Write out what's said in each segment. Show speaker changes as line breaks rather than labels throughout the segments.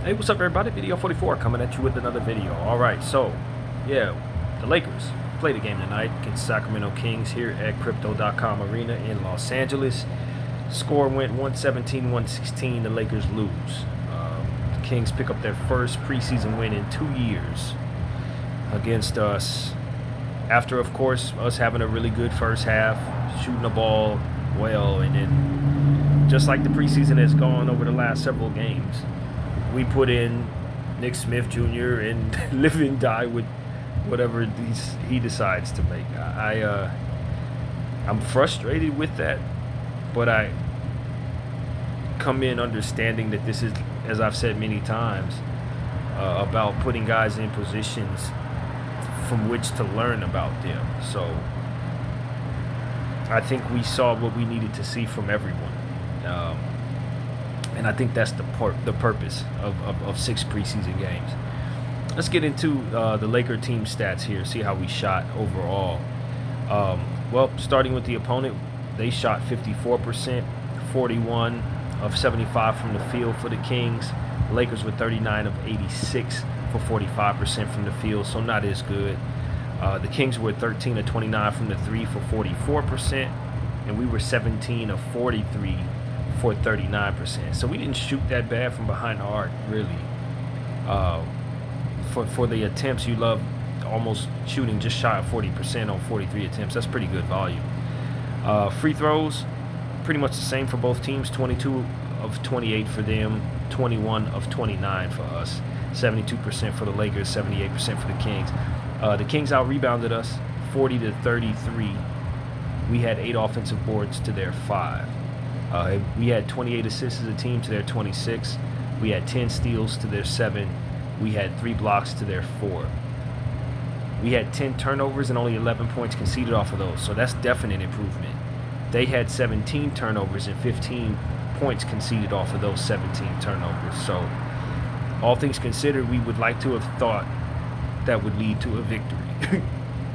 Hey, what's up, everybody? Video 44 coming at you with another video. Alright, so, yeah, the Lakers played a game tonight against Sacramento Kings here at Crypto.com Arena in Los Angeles. Score went 117-116. The Lakers lose. The Kings pick up their first preseason win in 2 years against us. After, of course, us having a really good first half, shooting the ball well, and then just like the preseason has gone over the last several games, we put in Nick Smith Jr. and live and die with whatever he decides to make. I'm frustrated with that, but I come in understanding that this is, as I've said many times, about putting guys in positions from which to learn about them. So I think we saw what we needed to see from everyone. And I think that's the purpose of 6 preseason games. Let's get into the Laker team stats here, see how we shot overall. Well, starting with the opponent, they shot 54%, 41 of 75 from the field for the Kings. Lakers were 39 of 86 for 45% from the field, so not as good. The Kings were 13 of 29 from the 3 for 44%, and we were 17 of 43 for 39%. So we didn't shoot that bad from behind the arc, really. For the attempts, you love almost shooting just shy of 40% on 43 attempts. That's pretty good volume. Free throws, pretty much the same for both teams. 22 of 28 for them, 21 of 29 for us. 72% for the Lakers, 78% for the Kings. The Kings out-rebounded us 40 to 33. We had 8 offensive boards to their 5. We had 28 assists as a team to their 26. We had 10 steals to their 7. We had 3 blocks to their 4. We had 10 turnovers and only 11 points conceded off of those, so that's definite improvement. They had 17 turnovers and 15 points conceded off of those 17 turnovers. So all things considered, we would like to have thought that would lead to a victory.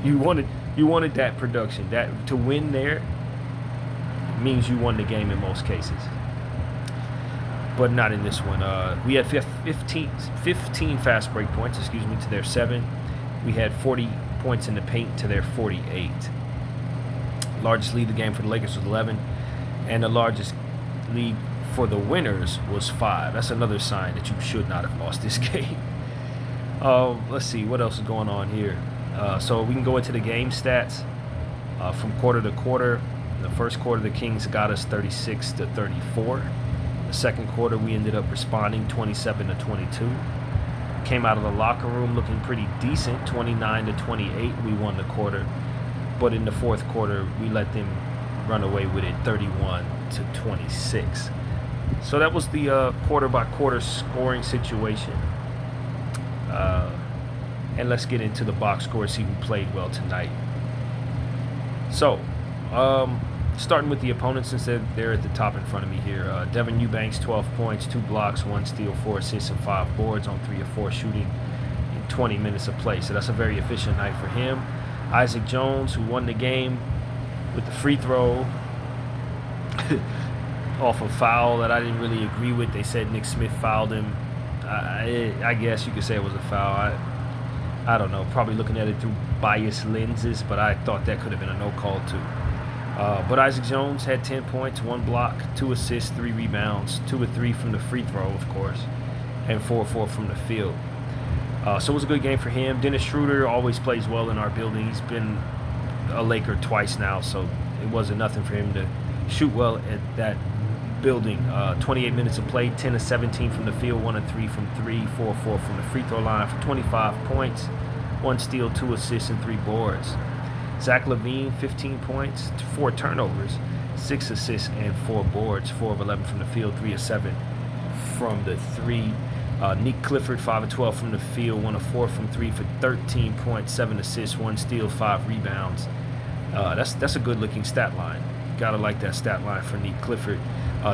You wanted that production. That to win there means you won the game in most cases, but not in this one. We had 15 fast break points, to their 7. We had 40 points in the paint to their 48. Largest lead of the game for the Lakers was 11, and the largest lead for the winners was 5. That's another sign that you should not have lost this game. Let's see what else is going on here. So we can go into the game stats from quarter to quarter. In the first quarter, the Kings got us 36 to 34. The second quarter, we ended up responding 27 to 22. Came out of the locker room looking pretty decent, 29 to 28. We won the quarter, but in the fourth quarter, we let them run away with it, 31 to 26. So that was the quarter-by-quarter scoring situation. And let's get into the box score, see who played well tonight. So, starting with the opponents, since they're at the top in front of me here. Devin Eubanks, 12 points, 2 blocks, 1 steal, 4 assists, and 5 boards on 3 of 4 shooting in 20 minutes of play. So that's a very efficient night for him. Isaac Jones, who won the game with the free throw off a foul that I didn't really agree with. They said Nick Smith fouled him. I guess you could say it was a foul. I don't know, probably looking at it through biased lenses, but I thought that could have been a no call too. But Isaac Jones had 10 points, 1 block, 2 assists, 3 rebounds, 2 of 3 from the free throw, of course, and 4 of 4 from the field. So it was a good game for him. Dennis Schroeder always plays well in our building. He's been a Laker twice now, so it wasn't nothing for him to shoot well at that building. 28 minutes of play, 10 of 17 from the field, 1 of 3 from 3, 4 of 4 from the free throw line for 25 points, 1 steal, 2 assists, and 3 boards. Zach LaVine, 15 points, 4 turnovers, 6 assists, and 4 boards, 4 of 11 from the field, 3 of 7 from the 3. Nick Clifford, 5 of 12 from the field, 1 of 4 from 3 for 13 points, 7 assists, 1 steal, 5 rebounds. That's a good-looking stat line. Gotta like that stat line for Nick Clifford.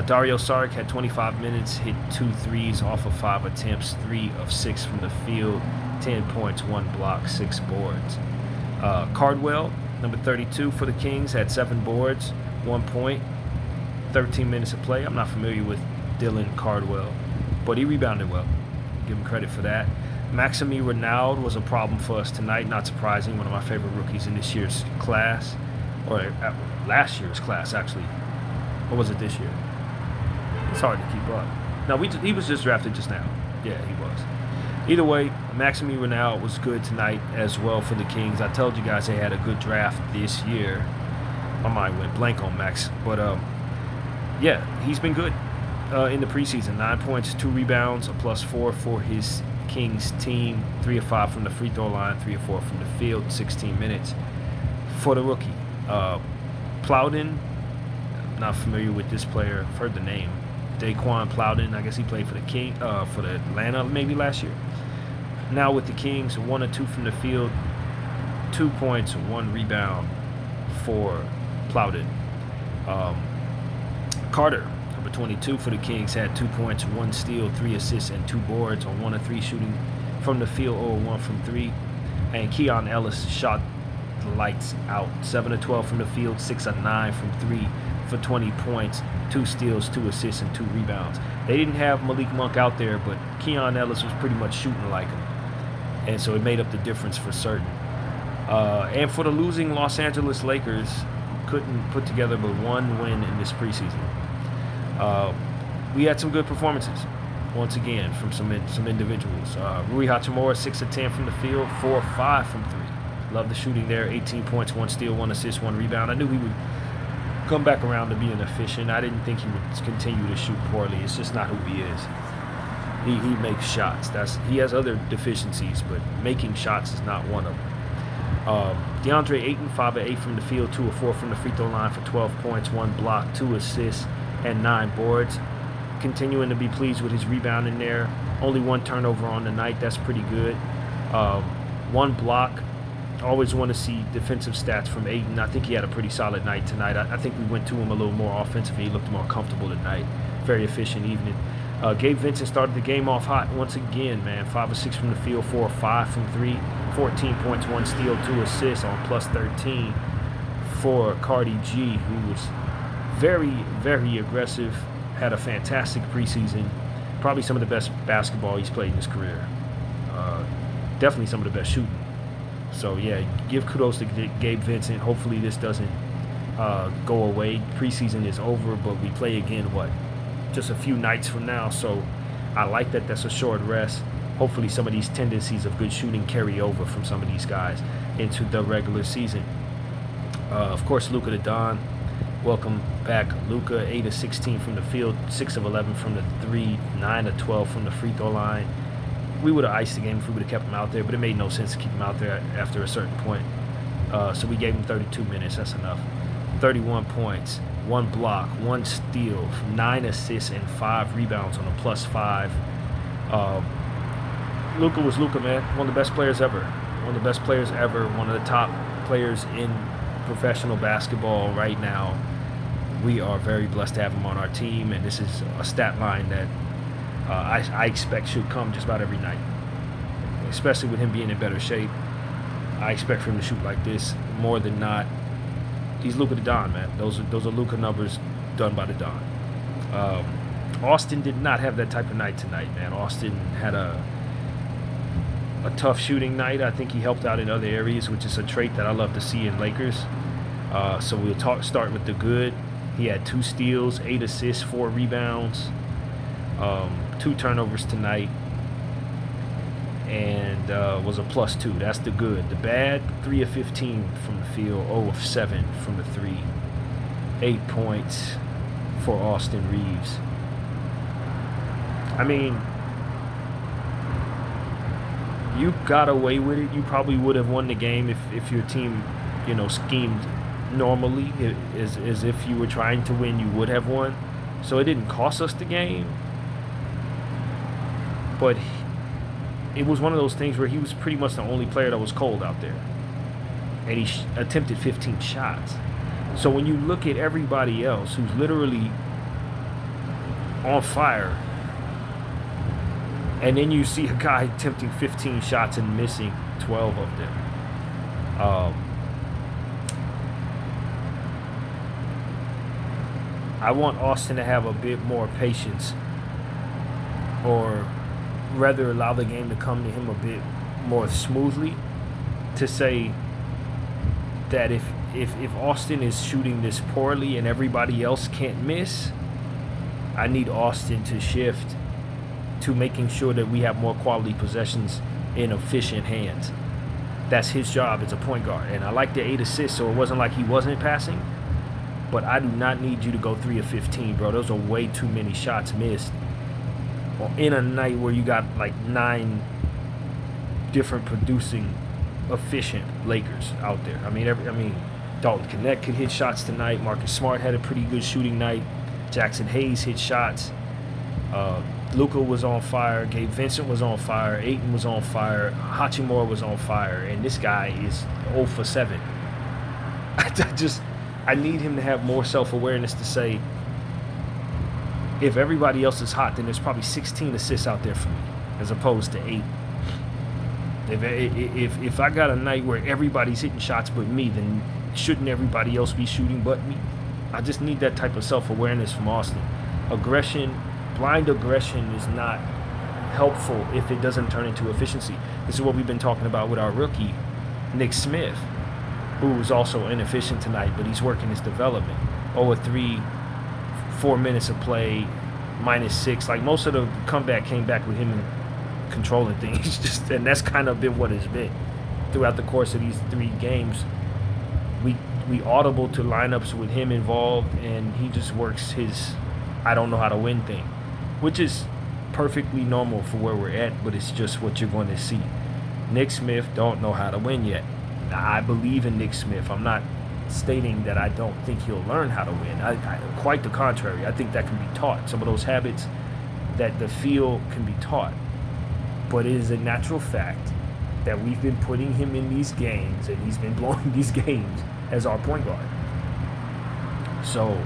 Dario Saric had 25 minutes, hit 2 threes off of 5 attempts, 3 of 6 from the field, 10 points, 1 block, 6 boards. Cardwell, number 32 for the Kings, had 7 boards, 1 point, 13 minutes of play. I'm not familiar with Dylan Cardwell, but he rebounded well. Give him credit for that. Maxime Renaud was a problem for us tonight. Not surprising. One of my favorite rookies in this year's class, or last year's class actually. Or was it this year? It's hard to keep up. No, he was just drafted just now. Yeah, he was. Either way, Maxime Renaud was good tonight as well for the Kings. I told you guys they had a good draft this year. My mind went blank on Max, but yeah, he's been good in the preseason. 9 points, 2 rebounds, a +4 for his Kings team. 3 of 5 from the free throw line, 3 of 4 from the field. 16 minutes for the rookie. Plowden, not familiar with this player. I've heard the name. Daquan Plowden. I guess he played for the Atlanta maybe last year. Now with the Kings, 1 of 2 from the field, 2 points, 1 rebound for Plowden. Carter, number 22 for the Kings, had 2 points, 1 steal, 3 assists, and 2 boards on 1 of 3 shooting from the field, 0 of 1 from 3. And Keon Ellis shot the lights out, 7 of 12 from the field, 6 of 9 from 3 for 20 points, 2 steals, 2 assists, and 2 rebounds. They didn't have Malik Monk out there, but Keon Ellis was pretty much shooting like him, and so it made up the difference for certain. And for the losing Los Angeles Lakers, couldn't put together but 1 win in this preseason. We had some good performances, once again, from some individuals. Rui Hachimura, 6 of 10 from the field, 4 of 5 from 3. Love the shooting there, 18 points, 1 steal, 1 assist, 1 rebound. I knew he would come back around to being efficient. I didn't think he would continue to shoot poorly. It's just not who he is. He makes shots. He has other deficiencies, but making shots is not one of them. DeAndre Ayton, 5 of 8 from the field, 2 of 4 from the free throw line for 12 points, 1 block, 2 assists, and 9 boards. Continuing to be pleased with his rebounding there. Only 1 turnover on the night. That's pretty good. 1 block. Always want to see defensive stats from Ayton. I think he had a pretty solid night tonight. I think we went to him a little more offensively. He looked more comfortable tonight. Very efficient evening. Gabe Vincent started the game off hot once again, man. 5 of 6 from the field, 4 of 5 from 3. 14 points, 1 steal, 2 assists on +13 for Cardi G, who was very, very aggressive. Had a fantastic preseason. Probably some of the best basketball he's played in his career. Definitely some of the best shooting. So, yeah, give kudos to Gabe Vincent. Hopefully this doesn't go away. Preseason is over, but we play again, just a few nights from now. So I like that that's a short rest. Hopefully some of these tendencies of good shooting carry over from some of these guys into the regular season. Of course, Luka the Don. Welcome back, Luka. 8 of 16 from the field, 6 of 11 from the 3, 9 of 12 from the free throw line. We would have iced the game if we would have kept him out there, but it made no sense to keep him out there after a certain point. So we gave him 32 minutes. That's enough. 31 points, 1 block, 1 steal, 9 assists, and 5 rebounds on a +5. Luka was Luka, man. One of the best players ever. One of the best players ever. One of the top players in professional basketball right now. We are very blessed to have him on our team, and this is a stat line that I expect should come just about every night, especially with him being in better shape. I expect for him to shoot like this more than not. He's Luka the Don, man. Those are Luka numbers done by the Don. Austin did not have that type of night tonight, man. Austin had a tough shooting night. I think he helped out in other areas, which is a trait that I love to see in Lakers. So we'll start with the good. He had 2 steals, 8 assists, 4 rebounds, 2 turnovers tonight, and was a +2. That's the good. The bad, 3 of 15 from the field, 0 of 7 from the 3. 8 points for Austin Reeves. I mean, you got away with it. You probably would have won the game if your team, schemed normally, as if you were trying to win. You would have won. So it didn't cost us the game. But it was one of those things where he was pretty much the only player that was cold out there. And he attempted 15 shots. So when you look at everybody else who's literally on fire, and then you see a guy attempting 15 shots and missing 12 of them. I want Austin to have a bit more patience, or rather allow the game to come to him a bit more smoothly, to say that if Austin is shooting this poorly and everybody else can't miss, I need Austin to shift to making sure that we have more quality possessions in efficient hands. That's his job as a point guard. And I like the 8 assists, so it wasn't like he wasn't passing. But I do not need you to go 3 of 15, bro. Those are way too many shots missed in a night where you got like 9 different producing, efficient Lakers out there. I mean, Dalton Connect could hit shots tonight. Marcus Smart had a pretty good shooting night. Jackson Hayes hit shots. Luka was on fire. Gabe Vincent was on fire. Ayton was on fire. Hachimura was on fire. And this guy is 0 for 7. I need him to have more self-awareness to say, if everybody else is hot, then there's probably 16 assists out there for me, as opposed to 8. If I got a night where everybody's hitting shots but me, then shouldn't everybody else be shooting but me? I just need that type of self-awareness from Austin. Blind aggression is not helpful if it doesn't turn into efficiency. This is what we've been talking about with our rookie, Nick Smith, who was also inefficient tonight, but he's working his development. 0-3, 4 minutes of play, -6. Like, most of the comeback came back with him controlling things. And that's kind of been what it's been throughout the course of these 3 games. We audible to lineups with him involved, and he just works his I don't know how to win thing, which is perfectly normal for where we're at, but it's just what you're going to see. Nick Smith don't know how to win yet. Now, I believe in Nick Smith. I'm not stating that I don't think he'll learn how to win. Quite the contrary. I think that can be taught. Some of those habits that the field can be taught. But it is a natural fact that we've been putting him in these games, and he's been blowing these games as our point guard. So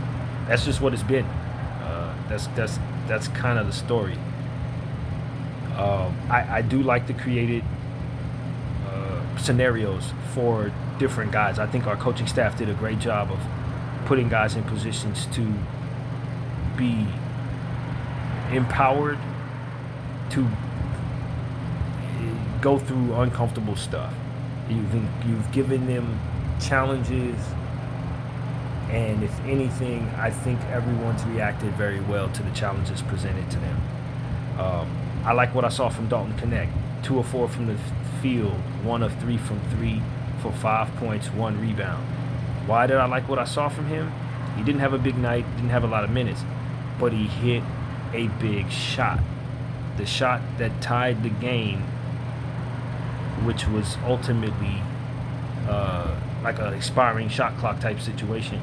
that's just what it's been. That's kind of the story. I do like the created scenarios for different guys. I think our coaching staff did a great job of putting guys in positions to be empowered to go through uncomfortable stuff. You've given them challenges, and if anything, I think everyone's reacted very well to the challenges presented to them. I like what I saw from Dalton Connect. 2 of 4 from the field, 1 of 3 from 3 for 5 points, 1 rebound. Why did I like what I saw from him? He didn't have a big night, didn't have a lot of minutes, but he hit a big shot. The shot that tied the game, which was ultimately like an expiring shot clock type situation.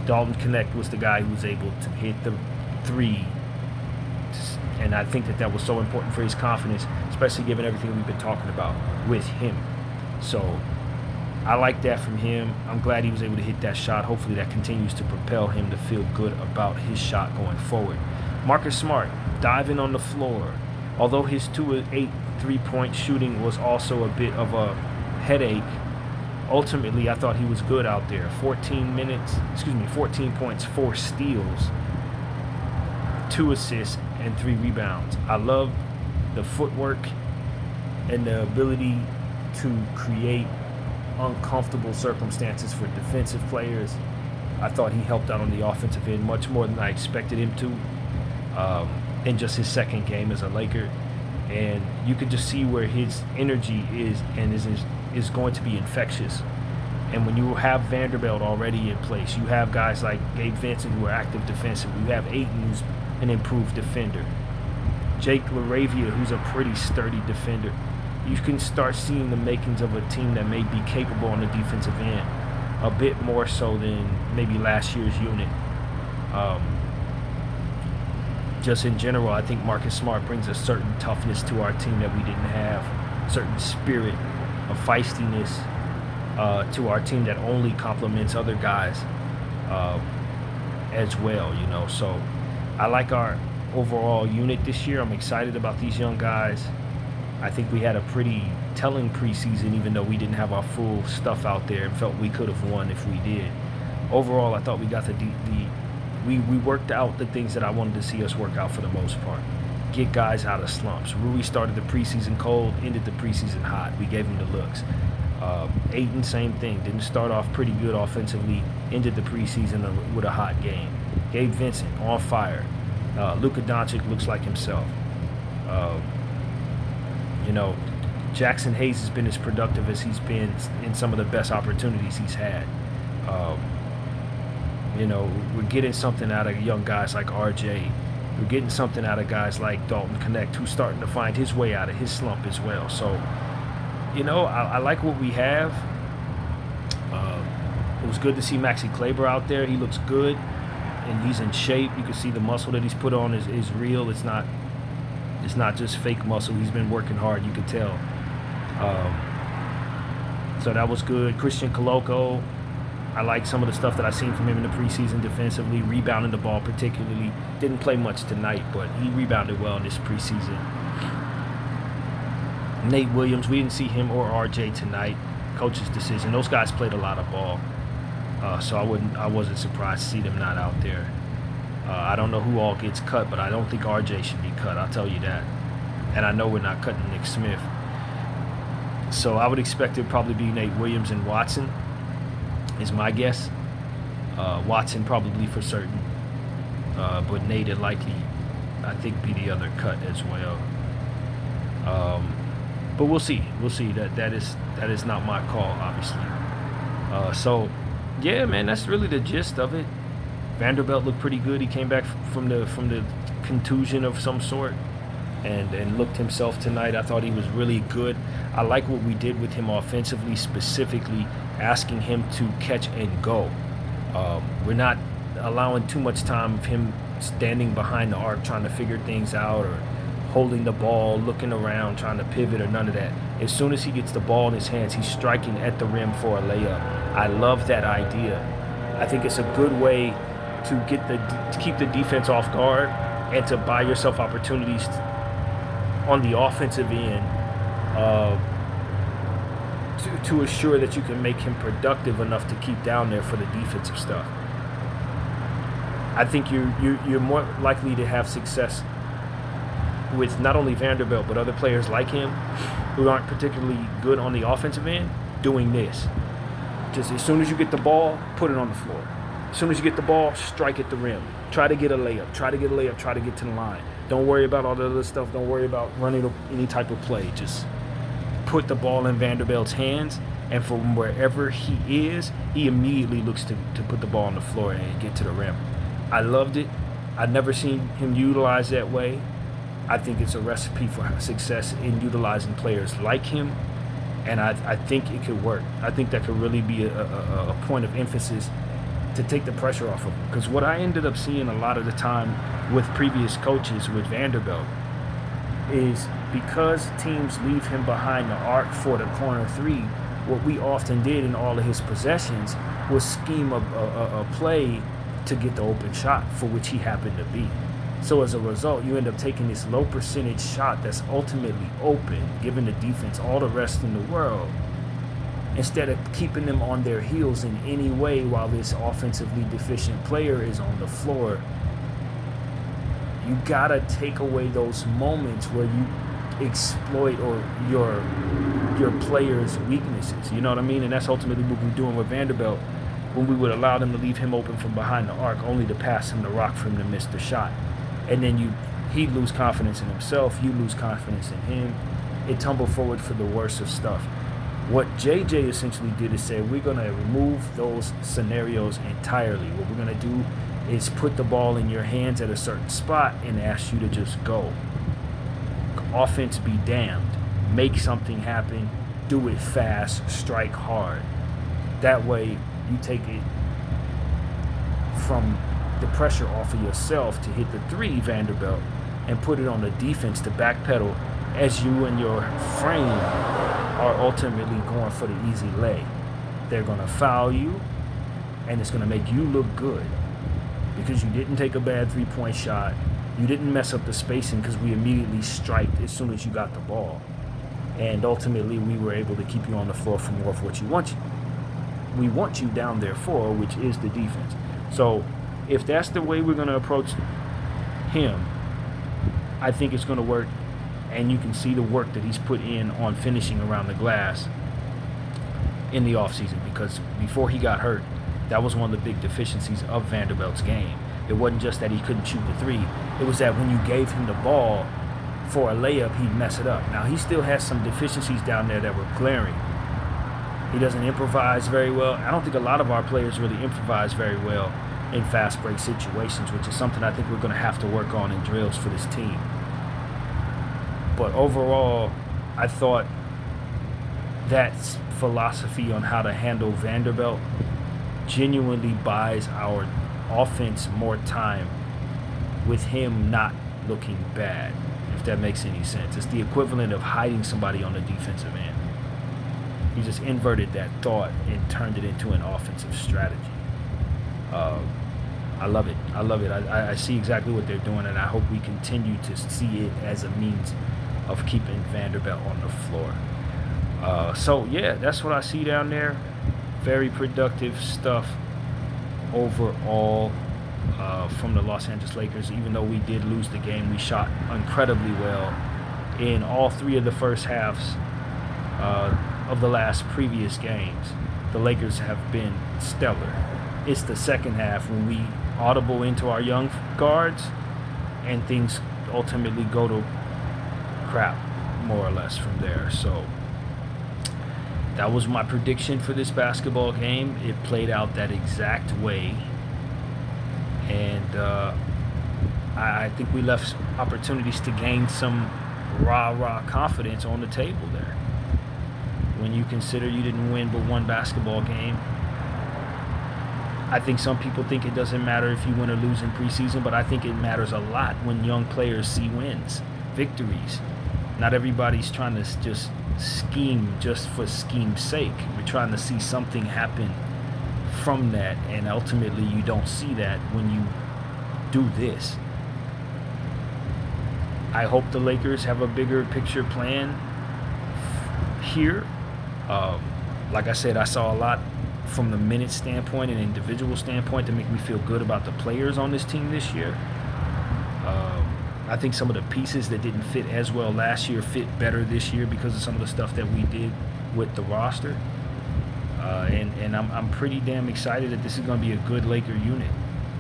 Dalton Connect was the guy who was able to hit the 3, and I think that was so important for his confidence, especially given everything we've been talking about with him. So I like that from him. I'm glad he was able to hit that shot. Hopefully that continues to propel him to feel good about his shot going forward. Marcus Smart, diving on the floor. Although his 2 of 8 3-point shooting was also a bit of a headache, ultimately I thought he was good out there. 14 points, 4 steals, 2 assists, and 3 rebounds. I love the footwork and the ability to create uncomfortable circumstances for defensive players. I thought he helped out on the offensive end much more than I expected him to in just his second game as a Laker. And you could just see where his energy is, and is going to be infectious. And when you have Vanderbilt already in place, you have guys like Gabe Vincent who are active defensively. You have Ayton, who's an improved defender. Jake LaRavia, who's a pretty sturdy defender. You can start seeing the makings of a team that may be capable on the defensive end, a bit more so than maybe last year's unit. Just in general, I think Marcus Smart brings a certain toughness to our team that we didn't have, certain spirit of feistiness to our team that only complements other guys as well, you know. So I like our overall unit this year. I'm excited about these young guys. I think we had a pretty telling preseason, even though we didn't have our full stuff out there and felt we could have won if we did. Overall, I thought we got we worked out the things that I wanted to see us work out for the most part. get guys out of slumps. Rui started the preseason cold, ended the preseason hot. We gave him the looks. Ayton, same thing. Didn't start off pretty good offensively, ended the preseason with a hot game. Gabe Vincent, on fire. Luka Doncic looks like himself. Jackson Hayes has been as productive as he's been in some of the best opportunities he's had. We're getting something out of young guys like RJ. We're getting something out of guys like Dalton Connect, who's starting to find his way out of his slump as well. So, I like what we have. It was good to see Maxi Kleber out there. He looks good, and he's in shape. You can see the muscle that he's put on is real. It's not just fake muscle. He's been working hard. You can tell. So that was good. Christian Coloco, I like some of the stuff that I've seen from him in the preseason defensively, rebounding the ball particularly. Didn't play much tonight, but he rebounded well in this preseason. Nate Williams, we didn't see him or RJ tonight. Coach's decision. Those guys played a lot of ball, so I wasn't surprised to see them not out there. I don't know who all gets cut, but I don't think RJ should be cut. I'll tell you that. And I know we're not cutting Nick Smith. So I would expect it would probably be Nate Williams and Watson, is my guess. Watson probably for certain. But Nate would likely, I think, be the other cut as well. But we'll see. We'll see. That is not my call, obviously. So, yeah, man, that's really the gist of it. Vanderbilt looked pretty good. He came back from the contusion of some sort and looked himself tonight. I thought he was really good. I like what we did with him offensively, specifically asking him to catch and go. We're not allowing too much time of him standing behind the arc trying to figure things out or holding the ball, looking around, trying to pivot or none of that. As soon as he gets the ball in his hands, he's striking at the rim for a layup. I love that idea. I think it's a good way to keep the defense off guard and to buy yourself opportunities on the offensive end to assure that you can make him productive enough to keep down there for the defensive stuff. I think you're more likely to have success with not only Vanderbilt but other players like him who aren't particularly good on the offensive end doing this. Just as soon as you get the ball, put it on the floor. As soon as you get the ball, strike at the rim. Try to get a layup. Try to get to the line. Don't worry about all the other stuff. Don't worry about running any type of play. Just put the ball in Vanderbilt's hands, and from wherever he is, he immediately looks to put the ball on the floor and get to the rim. I loved it. I've never seen him utilized that way. I think it's a recipe for success in utilizing players like him, and I think it could work. I think that could really be a point of emphasis to take the pressure off of him. Because what I ended up seeing a lot of the time with previous coaches with Vanderbilt is because teams leave him behind the arc for the corner three, what we often did in all of his possessions was scheme a play to get the open shot for which he happened to be. So as a result, you end up taking this low percentage shot that's ultimately open, giving the defense all the rest in the world, instead of keeping them on their heels in any way while this offensively deficient player is on the floor. You gotta take away those moments where you exploit or your players' weaknesses. You know what I mean? And that's ultimately what we're doing with Vanderbilt when we would allow them to leave him open from behind the arc, only to pass him the rock for him to miss the shot. And then he'd lose confidence in himself, you lose confidence in him. It tumbled forward for the worst of stuff. What JJ essentially did is say, we're going to remove those scenarios entirely. What we're going to do is put the ball in your hands at a certain spot and ask you to just go. Offense be damned. Make something happen. Do it fast. Strike hard. That way you take it from the pressure off of yourself to hit the three, Vanderbilt, and put it on the defense to backpedal as you and your frame are ultimately going for the easy lay. They're going to foul you, and it's going to make you look good because you didn't take a bad three-point shot. You didn't mess up the spacing because we immediately striked as soon as you got the ball. And ultimately, we were able to keep you on the floor for more of what we want you down there for, which is the defense. So if that's the way we're going to approach him, I think it's going to work, and you can see the work that he's put in on finishing around the glass in the offseason, because before he got hurt, that was one of the big deficiencies of Vanderbilt's game. It wasn't just that he couldn't shoot the three. It was that when you gave him the ball for a layup, he'd mess it up. Now, he still has some deficiencies down there that were glaring. He doesn't improvise very well. I don't think a lot of our players really improvise very well in fast break situations, which is something I think we're going to have to work on in drills for this team. But overall, I thought that philosophy on how to handle Vanderbilt genuinely buys our offense more time with him not looking bad, if that makes any sense. It's the equivalent of hiding somebody on the defensive end. He just inverted that thought and turned it into an offensive strategy. I love it. I see exactly what they're doing, and I hope we continue to see it as a means of keeping Vanderbilt on the floor. So, yeah, that's what I see down there. Very productive stuff overall from the Los Angeles Lakers. Even though we did lose the game, we shot incredibly well in all three of the first halves of the last previous games. The Lakers have been stellar. It's the second half when we audible into our young guards and things ultimately go to crap, more or less, from there. So that was my prediction for this basketball game. It played out that exact way, and I think we left opportunities to gain some rah confidence on the table there. When you consider you didn't win but one basketball game, I think some people think it doesn't matter if you win or lose in preseason, but I think it matters a lot when young players see wins, victories. Not everybody's trying to just scheme just for scheme's sake. We're trying to see something happen from that, and ultimately you don't see that when you do this. I hope the Lakers have a bigger picture plan here. Like I said, I saw a lot from the minute standpoint and individual standpoint to make me feel good about the players on this team this year. I think some of the pieces that didn't fit as well last year fit better this year because of some of the stuff that we did with the roster. And I'm pretty damn excited that this is going to be a good Laker unit.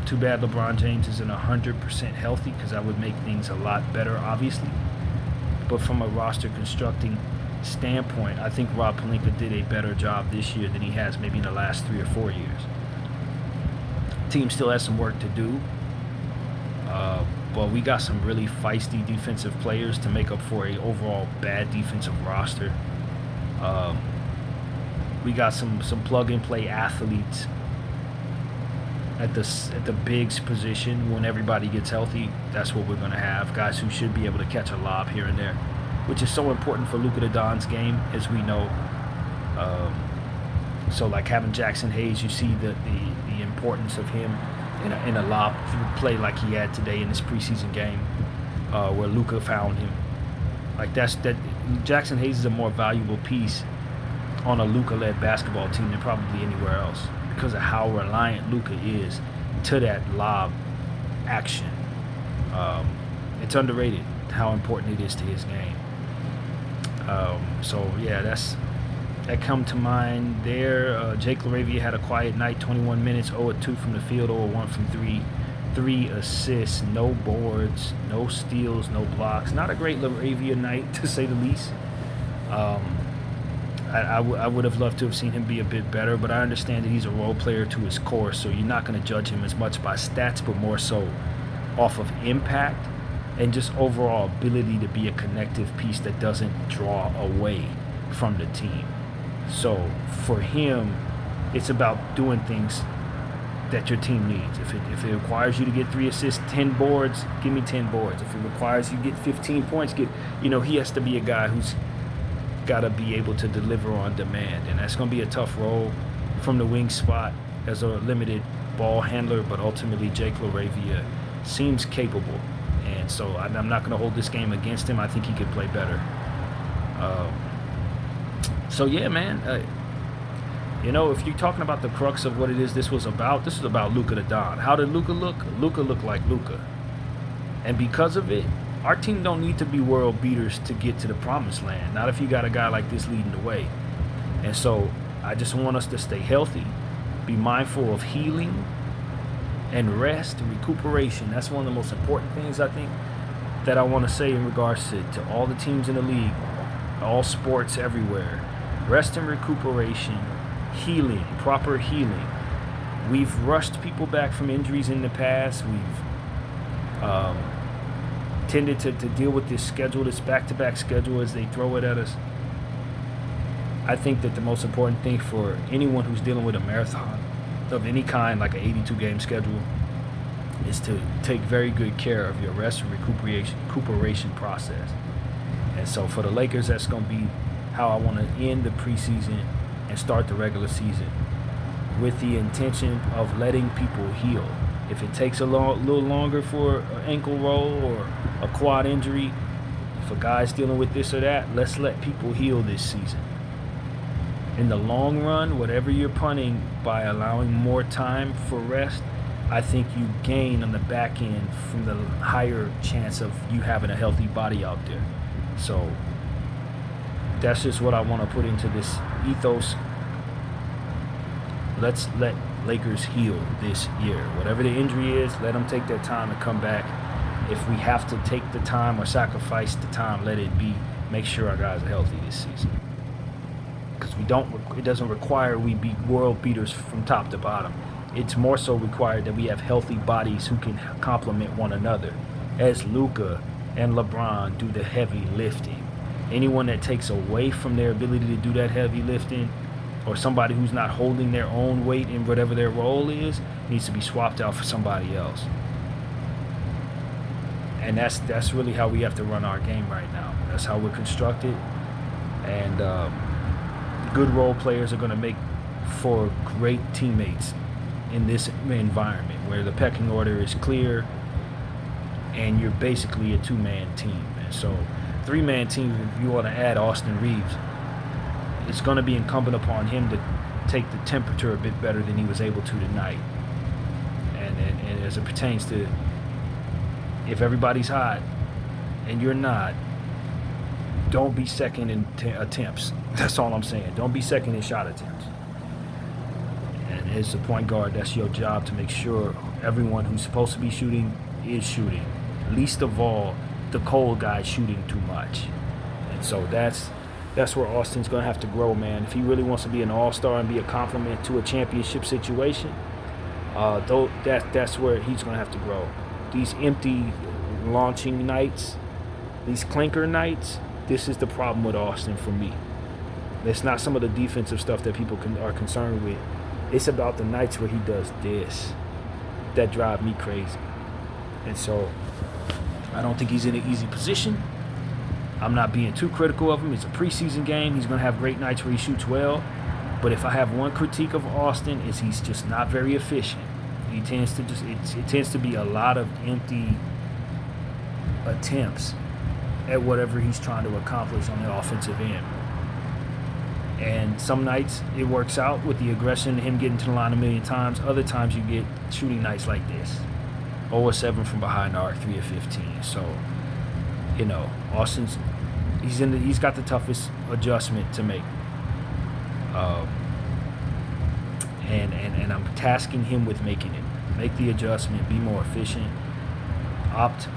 Too bad LeBron James isn't 100% healthy, because that would make things a lot better, obviously. But from a roster constructing standpoint, I think Rob Pelinka did a better job this year than he has maybe in the last 3 or 4 years. Team still has some work to do, but we got some really feisty defensive players to make up for a overall bad defensive roster. We got some plug-and-play athletes at the bigs position. When everybody gets healthy, that's what we're going to have. Guys who should be able to catch a lob here and there, which is so important for Luka Don's game, as we know. So like having Jackson Hayes, you see the importance of him in a lob play like he had today in this preseason game, where Luka found him. Like that Jackson Hayes is a more valuable piece on a Luka-led basketball team than probably anywhere else, because of how reliant Luka is to that lob action. It's underrated how important it is to his game. So yeah, that come to mind there. Jake LaRavia had a quiet night, 21 minutes, 0-2 from the field, 0-1 from 3. 3 assists, no boards, no steals, no blocks. Not a great LaRavia night, to say the least. I would have loved to have seen him be a bit better, but I understand that he's a role player to his core, so you're not going to judge him as much by stats, but more so off of impact and just overall ability to be a connective piece that doesn't draw away from the team. So for him, it's about doing things that your team needs. If it requires you to get 3 assists, 10 boards, give me 10 boards. If it requires you to get 15 points, he has to be a guy who's got to be able to deliver on demand, and that's going to be a tough role from the wing spot as a limited ball handler, but ultimately Jake LaRavia seems capable, and so I'm not going to hold this game against him. I think he could play better. So yeah, man, if you're talking about the crux of what it is this was about Luka Don. How did Luka look? Luka looked like Luka, and because of it, our team don't need to be world beaters to get to the promised land. Not if you got a guy like this leading the way. And so I just want us to stay healthy, be mindful of healing and rest and recuperation. That's one of the most important things I think that I want to say in regards to all the teams in the league, all sports everywhere. Rest and recuperation, healing, proper healing. We've rushed people back from injuries in the past. We've tended to deal with this schedule, this back-to-back schedule as they throw it at us. I think that the most important thing for anyone who's dealing with a marathon of any kind, like an 82-game schedule, is to take very good care of your rest and recuperation process. And so for the Lakers, that's going to be how I want to end the preseason and start the regular season, with the intention of letting people heal. If it takes a little longer for an ankle roll or a quad injury, if a guy's dealing with this or that, let's let people heal this season. In the long run, whatever you're punting by allowing more time for rest, I think you gain on the back end from the higher chance of you having a healthy body out there. So that's just what I want to put into this ethos. Let's let Lakers heal this year. Whatever the injury is, let them take their time to come back. If we have to take the time or sacrifice the time, let it be. Make sure our guys are healthy this season. Because it doesn't require we be world beaters from top to bottom. It's more so required that we have healthy bodies who can complement one another. As Luka and LeBron do the heavy lifting. Anyone that takes away from their ability to do that heavy lifting, or somebody who's not holding their own weight in whatever their role is, needs to be swapped out for somebody else. And that's really how we have to run our game right now. That's how we're constructed. And good role players are going to make for great teammates in this environment where the pecking order is clear and you're basically a two-man team. And so three-man team, if you want to add Austin Reeves, it's going to be incumbent upon him to take the temperature a bit better than he was able to tonight. And as it pertains to, if everybody's hot and you're not, don't be second in attempts. That's all I'm saying. Don't be second in shot attempts. And as the point guard, that's your job to make sure everyone who's supposed to be shooting is shooting. Least of all, the cold guy shooting too much. And so that's where Austin's going to have to grow, man. If he really wants to be an all-star and be a complement to a championship situation, that's where he's going to have to grow. These empty launching nights, these clinker nights, this is the problem with Austin for me. It's not some of the defensive stuff that people are concerned with. It's about the nights where he does this that drive me crazy. And so I don't think he's in an easy position. I'm not being too critical of him. It's a preseason game. He's going to have great nights where he shoots well. But if I have one critique of Austin, is he's just not very efficient. He tends to it tends to be a lot of empty attempts at whatever he's trying to accomplish on the offensive end. And some nights it works out with the aggression, him getting to the line a million times. Other times you get shooting nights like this. 0-7 from behind the arc, 3-15. So, you know, Austin's he's got the toughest adjustment to make. And I'm tasking him with making it. Make the adjustment, be more efficient, opt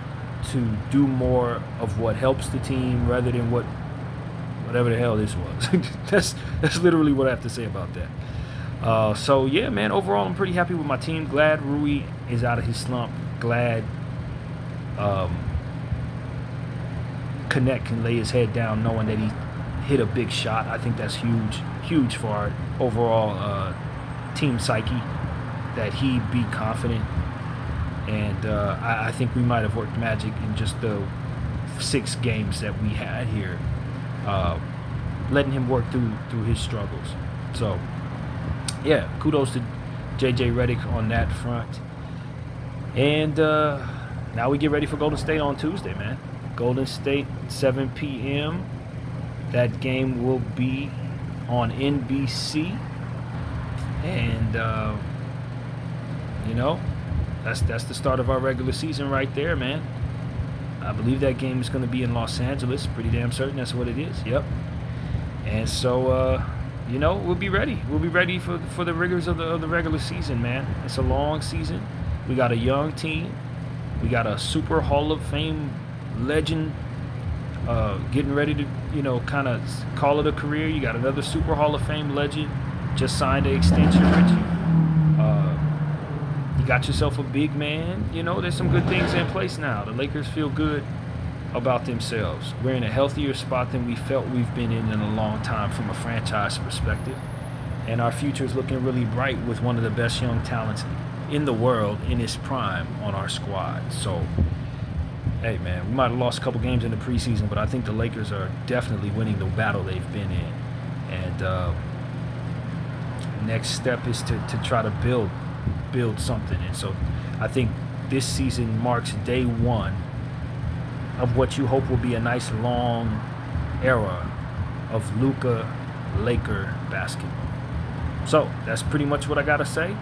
to do more of what helps the team rather than whatever the hell this was. that's literally what I have to say about that. So yeah, man, overall I'm pretty happy with my team. Glad Rui is out of his slump. Glad Connect can lay his head down knowing that he hit a big shot. I think that's huge for our overall team psyche, that he be confident. And I think we might have worked magic in just the 6 games that we had here, letting him work through his struggles. So yeah, kudos to JJ Redick on that front. And now we get ready for Golden State on Tuesday, man. Golden State, 7 p.m. That game will be on NBC. And, you know, that's the start of our regular season right there, man. I believe that game is going to be in Los Angeles. Pretty damn certain that's what it is. Yep. And so, we'll be ready. We'll be ready for the rigors of the regular season, man. It's a long season. We got a young team. We got a super Hall of Fame legend getting ready to, kind of call it a career. You got another super Hall of Fame legend just signed an extension, Richie. You got yourself a big man. There's some good things in place now. The Lakers feel good about themselves. We're in a healthier spot than we felt we've been in a long time from a franchise perspective. And our future is looking really bright with one of the best young talents in the world in his prime on our squad. So, hey, man, we might have lost a couple games in the preseason, but I think the Lakers are definitely winning the battle they've been in. And next step is to try to build something. And so I think this season marks day one of what you hope will be a nice long era of Luka Laker basketball. So that's pretty much what I gotta say.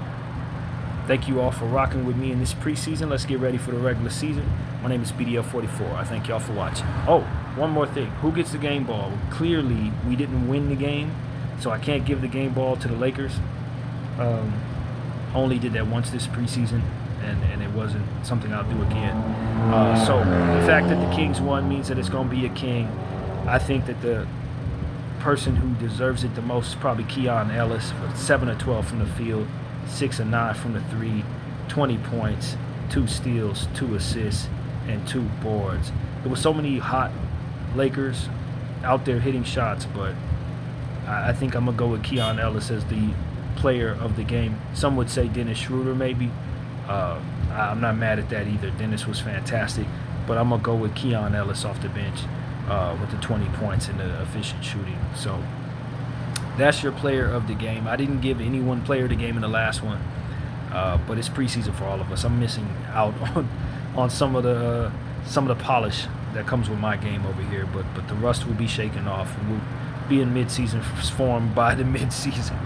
Thank you all for rocking with me in this preseason. Let's get ready for the regular season. My name is BDL44. I thank y'all for watching. Oh, one more thing. Who gets the game ball? Clearly, we didn't win the game, so I can't give the game ball to the Lakers. Only did that once this preseason, and it wasn't something I'll do again. So the fact that the Kings won means that it's going to be a King. I think that the person who deserves it the most is probably Keon Ellis, with 7 of 12 from the field, 6 of 9 from the 3, 20 points, 2 steals, 2 assists, and 2 boards. There were so many hot Lakers out there hitting shots, but I think I'm going to go with Keon Ellis as the player of the game. Some would say Dennis Schroeder maybe. I'm not mad at that either. Dennis was fantastic, but I'm going to go with Keon Ellis off the bench with the 20 points and the efficient shooting. So that's your player of the game. I didn't give any one player the game in the last one, but it's preseason for all of us. I'm missing out on some of the polish that comes with my game over here, but the rust will be shaken off. We'll be in mid-season form by the mid-season.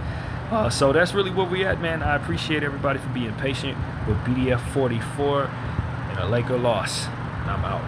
So that's really where we at, man. I appreciate everybody for being patient with BDF 44 and a Laker loss. And I'm out.